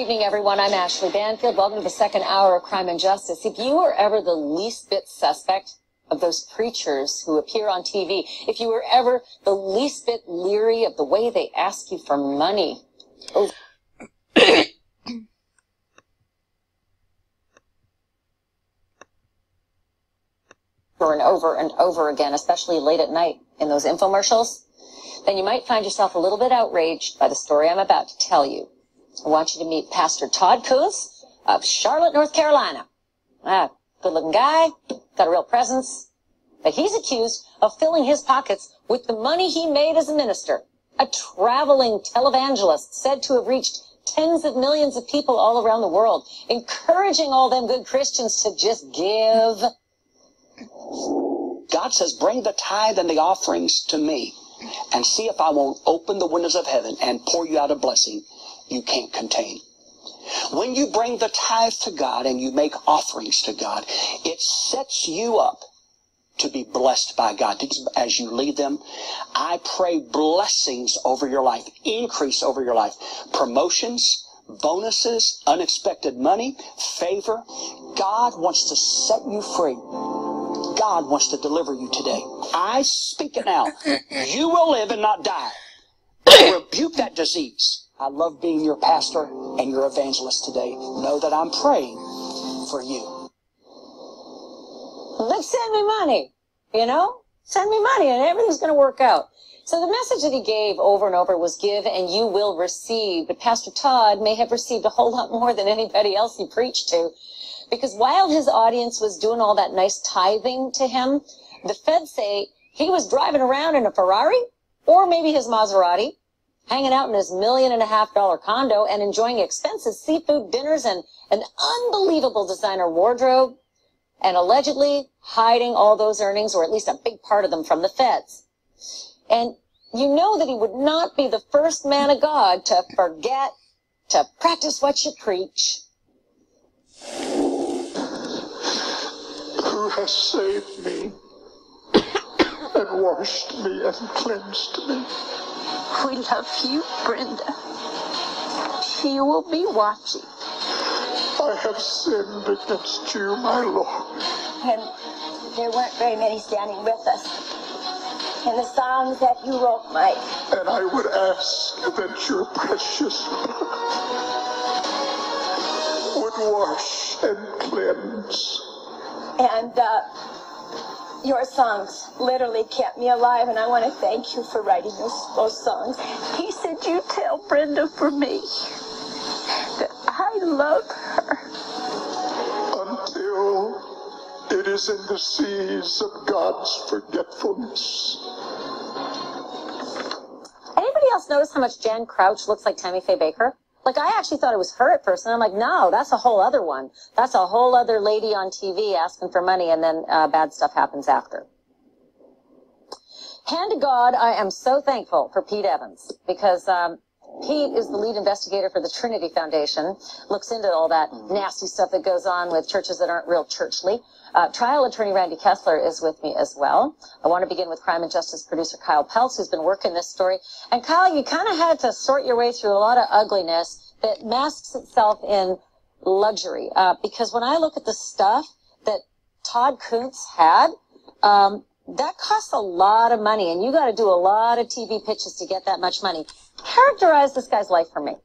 evening, everyone. I'm Ashley Banfield. Welcome to the second hour of Crime and Justice. If you were ever the least bit suspect of those preachers who appear on TV, if you were ever the least bit leery of the way they ask you for money, over and over and over again, especially late at night in those infomercials, then you might find yourself a little bit outraged by the story I'm about to tell you. I want you to meet Pastor Todd Contz of Charlotte, North Carolina. Good-looking guy, got a real presence, but he's accused of filling his pockets with the money he made as a minister. A traveling televangelist said to have reached tens of millions of people all around the world, encouraging all them good Christians to just give. God says, bring the tithe and the offerings to me and see if I won't open the windows of heaven and pour you out a blessing you can't contain. When you bring the tithe to God and you make offerings to God, it sets you up to be blessed by God. As you lead them, I pray blessings over your life, increase over your life, promotions, bonuses, unexpected money, favor. God wants to set you free. God wants to deliver you today. I speak it now. You will live and not die. I rebuke that disease. I love being your pastor and your evangelist today. Know that I'm praying for you. Let's send me money, you know? Send me money and everything's going to work out. So the message that he gave over and over was give and you will receive. But Pastor Todd may have received a whole lot more than anybody else he preached to. Because while his audience was doing all that nice tithing to him, the feds say he was driving around in a Ferrari or maybe his Maserati, hanging out in his $1.5 million condo and enjoying expensive seafood dinners and an unbelievable designer wardrobe, and allegedly hiding all those earnings, or at least a big part of them, from the feds. And you know that he would not be the first man of God to forget to practice what you preach. Who has saved me and washed me and cleansed me? We love you, Brenda. She will be watching. I have sinned against you, my Lord. And there weren't very many standing with us. And the songs that you wrote, Mike. And I would ask that your precious blood would wash and cleanse. And your songs literally kept me alive, and I want to thank you for writing those songs. He said, you tell Brenda for me that I love her. Until it is in the seas of God's forgetfulness. Anybody else notice how much Jen Crouch looks like Tammy Faye Baker? Like, I actually thought it was her at first, and I'm like, no, that's a whole other one. That's a whole other lady on TV asking for money, and then bad stuff happens after. Hand to God, I am so thankful for Pete Evans, because Pete is the lead investigator for the Trinity Foundation, looks into all that nasty stuff that goes on with churches that aren't real churchly. Trial attorney Randy Kessler is with me as well. I want to begin with Crime and Justice producer Kyle Peltz, who's been working this story. And Kyle, you kind of had to sort your way through a lot of ugliness that masks itself in luxury. Because when I look at the stuff that Todd Contz had, that costs a lot of money, and you got to do a lot of TV pitches to get that much money. Characterize this guy's life for me.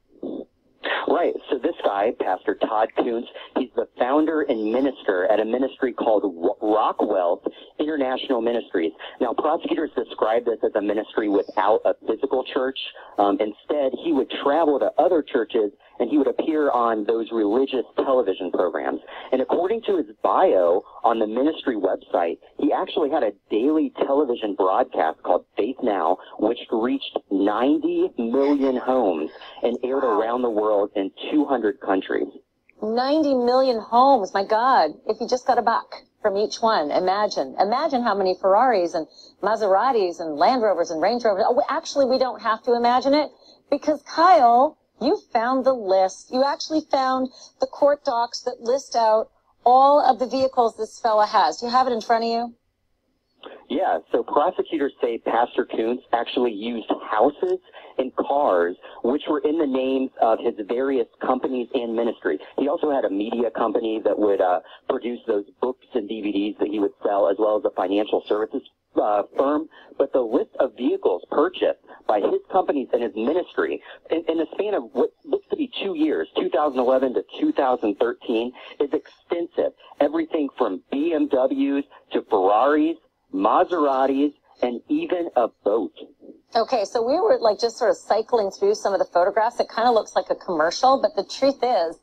Right. So this guy, Pastor Todd Contz, he's the founder and minister at a ministry called Rock Wealth International Ministries. Now, prosecutors describe this as a ministry without a physical church. Instead, he would travel to other churches and he would appear on those religious television programs. And according to his bio on the ministry website, he actually had a daily television broadcast called Faith Now, which reached 90 million homes and aired around the world in 200 countries. 90 million homes, my God, if you just got a buck from each one. Imagine how many Ferraris and Maseratis and Land Rovers and Range Rovers. Oh, actually, we don't have to imagine it, because Kyle, you found the list. You actually found the court docs that list out all of the vehicles this fella has. Do you have it in front of you? Yeah, so prosecutors say Pastor Contz actually used houses and cars which were in the names of his various companies and ministry. He also had a media company that would produce those books and DVDs that he would sell, as well as a financial services firm. But the list of vehicles purchased by his companies and his ministry in the span of what looks to be 2 years, 2011 to 2013, is extensive. Everything from BMWs to Ferraris, Maseratis, and even a boat. Okay, so we were like just sort of cycling through some of the photographs. It kind of looks like a commercial, but the truth is,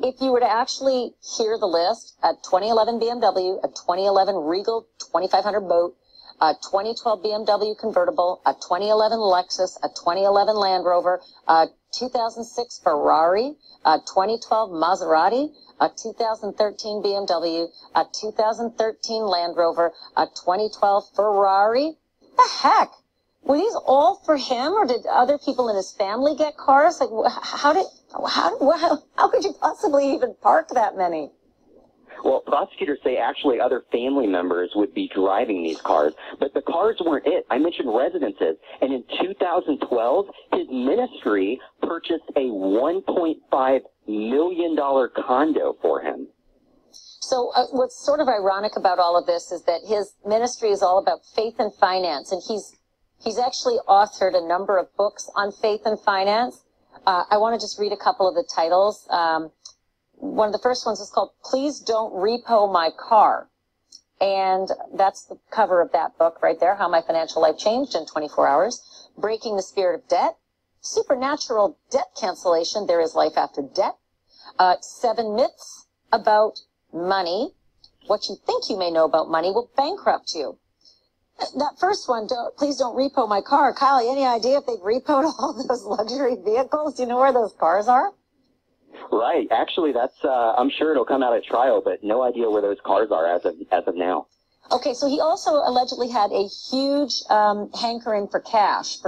if you were to actually hear the list, a 2011 BMW, a 2011 Regal 2500 boat, a 2012 BMW convertible, a 2011 Lexus, a 2011 Land Rover, a 2006 Ferrari, a 2012 Maserati, a 2013 BMW, a 2013 Land Rover, a 2012 Ferrari. What the heck? Were these all for him, or did other people in his family get cars? Like, how could you possibly even park that many? Well, prosecutors say actually other family members would be driving these cars, but the cars weren't it. I mentioned residences, and in 2012, his ministry purchased a $1.5 million condo for him. So what's sort of ironic about all of this is that his ministry is all about faith and finance, and he's actually authored a number of books on faith and finance. I want to just read a couple of the titles. One of the first ones is called Please Don't Repo My Car. And that's the cover of that book right there, How My Financial Life Changed in 24 Hours. Breaking the Spirit of Debt. Supernatural Debt Cancellation, There is Life After Debt. 7 Myths About Money. What you think you may know about money will bankrupt you. That first one, Please Don't Repo My Car. Kyle, any idea if they've repoed all those luxury vehicles? Do you know where those cars are? Right. Actually, that's I'm sure it'll come out at trial, but no idea where those cars are as of now. Okay, so he also allegedly had a huge hankering for cash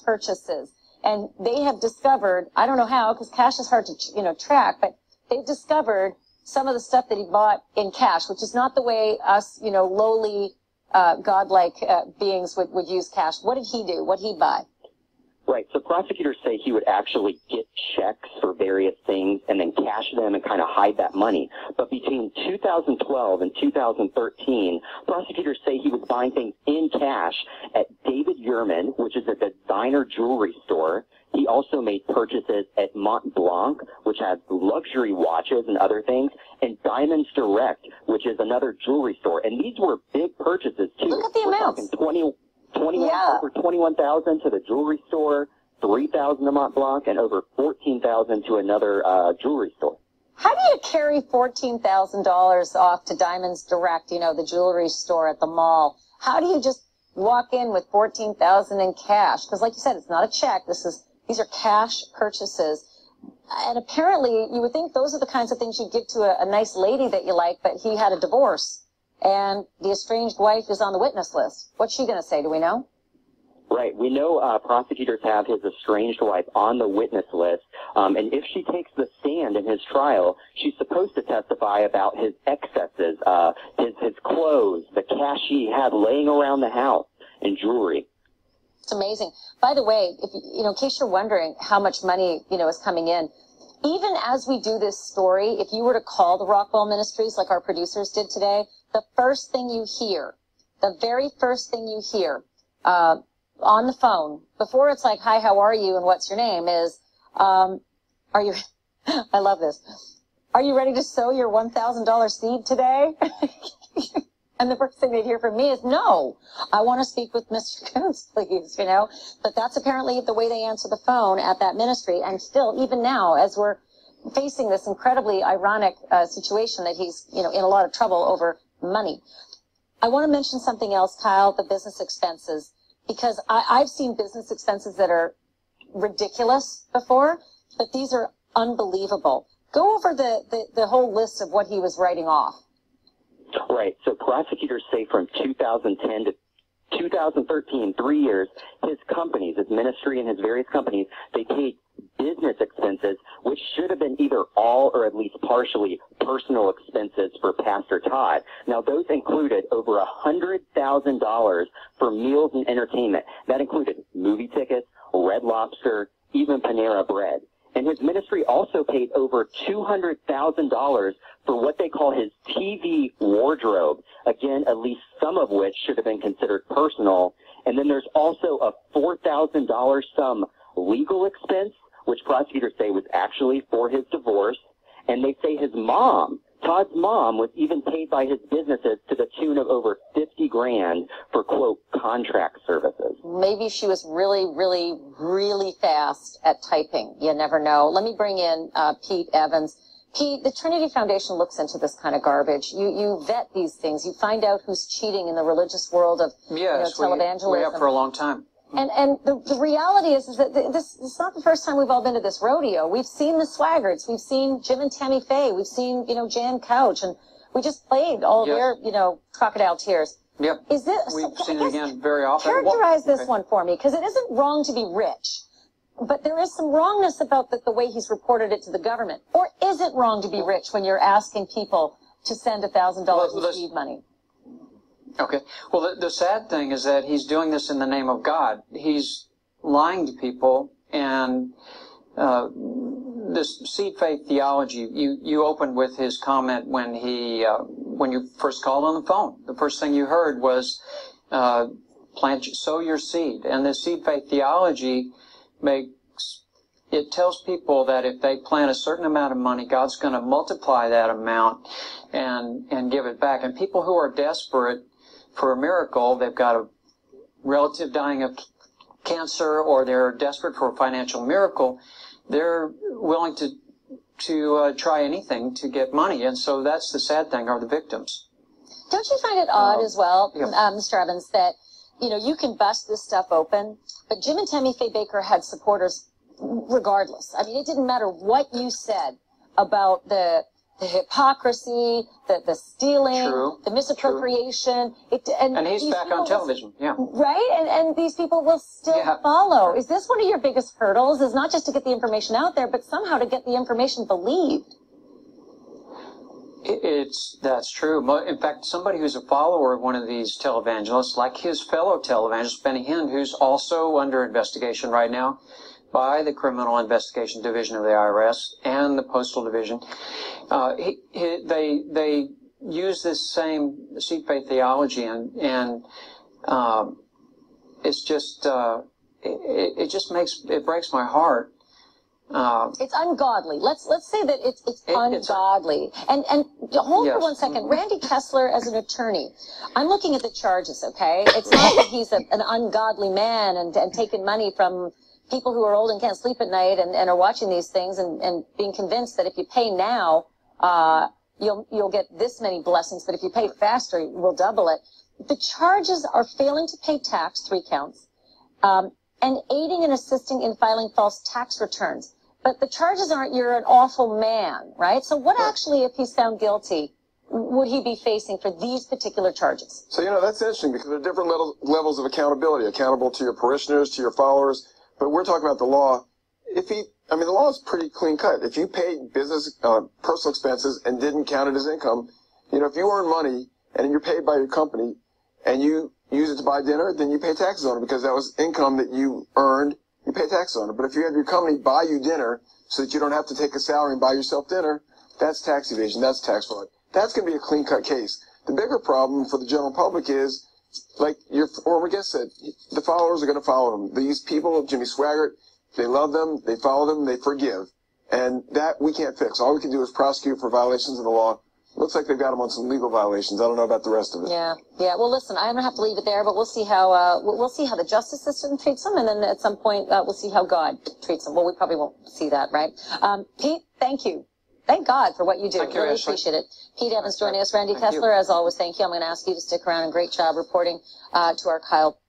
purchases. And they have discovered, I don't know how, because cash is hard to, track, but they've discovered some of the stuff that he bought in cash, which is not the way us, lowly, godlike beings would use cash. What did he do? What did he buy? Right. So prosecutors say he would actually get checks for various things and then cash them and kind of hide that money. But between 2012 and 2013, prosecutors say he was buying things in cash at David Yurman, which is a designer jewelry store. He also made purchases at Mont Blanc, which has luxury watches and other things, and Diamonds Direct, which is another jewelry store. And these were big purchases, too. Look at the amounts. Over $21,000 to the jewelry store, $3,000 to Mont Blanc, and over $14,000 to another jewelry store. How do you carry $14,000 off to Diamonds Direct, the jewelry store at the mall? How do you just walk in with $14,000 in cash? Because like you said, it's not a check. These are cash purchases. And apparently you would think those are the kinds of things you'd give to a nice lady that you like, but he had a divorce. And the estranged wife is on the witness list. What's she going to say? Do we know? Right. We know prosecutors have his estranged wife on the witness list. And if she takes the stand in his trial, she's supposed to testify about his excesses, his clothes, the cash he had laying around the house, and jewelry. It's amazing. By the way, if in case you're wondering how much money, is coming in, even as we do this story, if you were to call the Rockwell Ministries like our producers did today, the first thing you hear, the very first thing you hear on the phone, before it's like, hi, how are you, and what's your name, is, are you, I love this, are you ready to sow your $1,000 seed today? And the first thing they'd hear from me is, no, I want to speak with Mr. Contz, please, But that's apparently the way they answer the phone at that ministry. And still, even now, as we're facing this incredibly ironic situation that he's, in a lot of trouble over money. I want to mention something else, Kyle, the business expenses, because I've seen business expenses that are ridiculous before, but these are unbelievable. Go over the whole list of what he was writing off. Right. So prosecutors say from 2010 to 2013, 3 years, his companies, his ministry and his various companies, they paid business expenses, which should have been either all or at least partially personal expenses for Pastor Todd. Now, those included over $100,000 for meals and entertainment. That included movie tickets, Red Lobster, even Panera Bread. And his ministry also paid over $200,000 for what they call his TV wardrobe. Again, at least some of which should have been considered personal. And then there's also a $4,000 sum legal expense, which prosecutors say was actually for his divorce. And they say his mom, Todd's mom, was even paid by his businesses to the tune of over $50,000 for, quote, contract services. Maybe she was really, really, really fast at typing. You never know. Let me bring in Pete Evans. Pete, the Trinity Foundation looks into this kind of garbage. You vet these things. You find out who's cheating in the religious world of televangelism. We have for a long time. And the reality is that this is not the first time we've all been to this rodeo. We've seen the Swaggarts. We've seen Jim and Tammy Faye. We've seen, Jan Couch. And we just played all their, crocodile tears. Yep. Is this, We've seen it again very often. Characterize this one for me, because it isn't wrong to be rich. But there is some wrongness about the way he's reported it to the government. Or is it wrong to be rich when you're asking people to send $1,000 in seed money? Okay. Well, the sad thing is that he's doing this in the name of God. He's lying to people, and this seed faith theology, you opened with his comment when you first called on the phone. The first thing you heard was sow your seed. And this seed faith theology it tells people that if they plant a certain amount of money, God's going to multiply that amount and give it back. And people who are desperate for a miracle, they've got a relative dying of cancer, or they're desperate for a financial miracle, they're willing to try anything to get money. And so that's the sad thing, are the victims. Don't you find it odd as well, Mr. Evans, that, you can bust this stuff open, but Jim and Tammy Faye Baker had supporters regardless. I mean, it didn't matter what you said about the hypocrisy, the stealing, the misappropriation. And he's back on television, Right? And these people will still follow. Is this one of your biggest hurdles? Is not just to get the information out there, but somehow to get the information believed? That's true. In fact, somebody who's a follower of one of these televangelists, like his fellow televangelist, Benny Hinn, who's also under investigation right now by the Criminal Investigation Division of the IRS and the Postal Division, they use this same seed faith theology, and it's just it breaks my heart. It's ungodly. Let's say that it's ungodly. And hold for 1 second. Randy Kessler, as an attorney, I'm looking at the charges, okay? It's not that he's an ungodly man and taking money from people who are old and can't sleep at night and are watching these things and being convinced that if you pay now, you'll get this many blessings, but if you pay faster, we'll double it. The charges are failing to pay tax, 3 counts, and aiding and assisting in filing false tax returns. But the charges aren't, you're an awful man, right? So what actually, if he's found guilty, would he be facing for these particular charges? So, that's interesting, because there are different levels of accountability, accountable to your parishioners, to your followers. But we're talking about the law. The law is pretty clean cut. If you paid business, personal expenses and didn't count it as income, if you earn money and you're paid by your company and you use it to buy dinner, then you pay taxes on it, because that was income that you earned. You pay taxes on it. But if you have your company buy you dinner so that you don't have to take a salary and buy yourself dinner, that's tax evasion. That's tax fraud. That's going to be a clean-cut case. The bigger problem for the general public is, like your former guest said, the followers are going to follow them. These people, Jimmy Swaggart, they love them, they follow them, they forgive. And that we can't fix. All we can do is prosecute for violations of the law. Looks like they've got them on some legal violations. I don't know about the rest of it. Yeah. Well, listen, I'm gonna have to leave it there, but we'll see how the justice system treats them, and then at some point we'll see how God treats them. Well, we probably won't see that, right? Pete, thank you. Thank God for what you do. Thank you, really Ashley. appreciate it. Pete Evans joining us. Randy Thank Kessler, you. as always, thank you. I'm going to ask you to stick around, and great job reporting to our Kyle